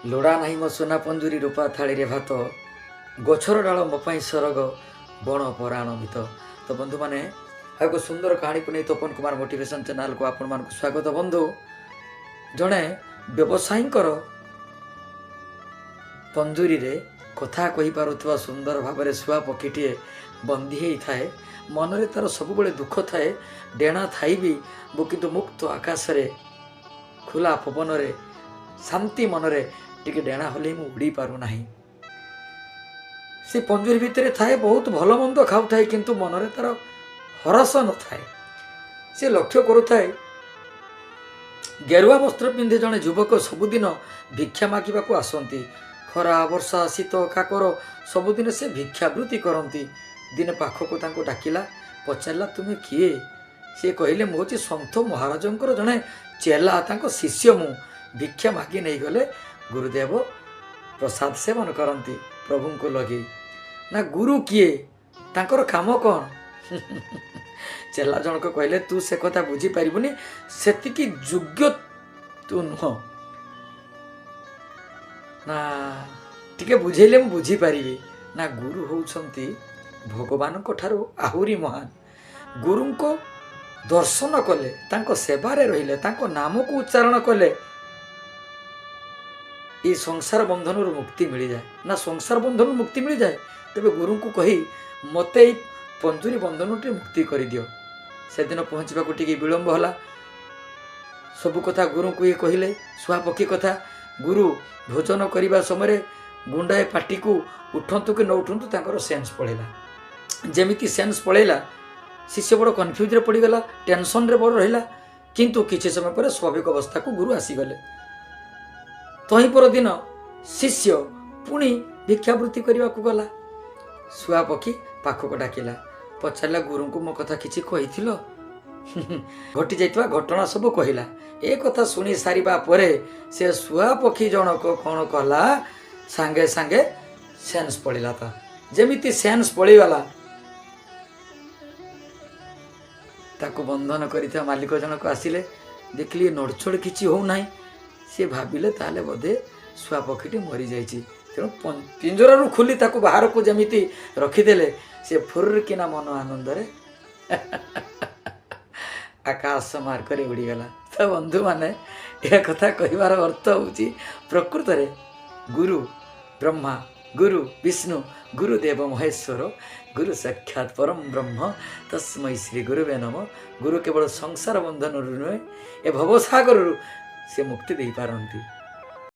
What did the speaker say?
लोड़ा नहीं मो सोना पंजुरी रूपा थाली रे भात गछर डाल मो पाई सरग बण पराण भित। तो बंधु माने एक सुंदर कहानी को नहीं तपन कुमार मोटिवेशन चैनल को आपण मान स्वागत। बंधु जड़े व्यवसायी पंजुरी रे कथा कही पारुथवा सुंदर भाव शुआ पक्षीटीए बंदी ही थाए। मनरे तार सब दुख थाए, डेणा थाई भी वो किंतु मुक्त आकाश रे खुला पवन रे शांति मनरे टिके डेणा होले मु उड़ी पारु नाही। से पंजुरी भितर थाए बहुत भल मंद खाऊ थाए किंतु मनरे तार हरस न थाए। से लक्ष्य करुथाए गेरुआ वस्त्र पिंधे जड़े युवक सबुदिन भिक्षा मागिबाकू आसती। खरा वर्षा शीत काकर सबुदिन से भिक्षावृत्ति करती। दिने पाखक तांको डाकिला, पचारा तुमे किए? से कहले मु होची सन्थ महाराजंकर जड़े चेला, तांको शिष्य मु। भिक्षा मागी नहीं गले गुरुदेव प्रसाद सेवन करती प्रभु को लगे ना। गुरु किए? तांकर काम कौन? चेला जनक कहले तू से कथा बुझी पारिबुनी, सेतिकी योग्य तू नुह ना, टिके बुझेले मु बुझी पारिबी ना। गुरु होउछंती भगवान को ठारू आहुरी महान। गुरु को दर्शन कले, तांको सेवारे रहिले, तांको नाम को उच्चारण कले ये संसार बंधन मुक्ति मिल जाए ना। संसार बंधन मुक्ति मिल जाए तेरे गुरु को कही मते पंजुरी बंधन मुक्ति कर दियो। से दिन पहुँचवा टे विलंब होला। सबु कथा गुरु को ये कहले शुआ पक्षी कथा। गुरु भोजन करने समय गुंडाए पार्टी को उठंतु कि न उठंतु तांकर सेन्स पड़ेगा। जेमिति सेन्स पड़ेगा शिष्य बड़ कन्फ्यूज रे पड़गला, टेंशन रे बड़ रहा। किंतु किछि समय पर स्वाभाविक अवस्था को गुरु आसीगले। तही पर दिन शिष्य पुणी भिक्षावृत्ति करने को गला। शुआ पक्षी पाखक डाकिला, पचारा गुरु को मो कथा किछि कहिथिलो? घटी जाइतवा घटना सब कहला। ए कथा सुनी सारिबा परे से शुआ पक्षी जनक कौन कला, सांगे सांगे सेन्स पड़ेगा। था जेमिति सेन्स पड़ीगला ताको बंधन करिथा मालिक जनक आसिले, देखली नड़चड़ किछि हो नाही। सी भाविले ताले बोधे शुआ पक्षीटी मरी जाइछि। तेणु पिंजर खोली ताको बाहर को जमीती रखीदेले। से फुर किना मन आनंद रे आकाश मार्ग रे उड़ीगला। तो बंधु माने यह कथा कहिबार अर्थ होउछि प्रकृत रे गुरु ब्रह्मा, गुरु विष्णु, गुरुदेव महेश्वर, गुरु साक्षात परम ब्रह्म, तस्मै श्री गुरुवे नमः। गुरु केवल संसार बंधन नुहे, ए भवसागर से मुक्ति दे पारंती।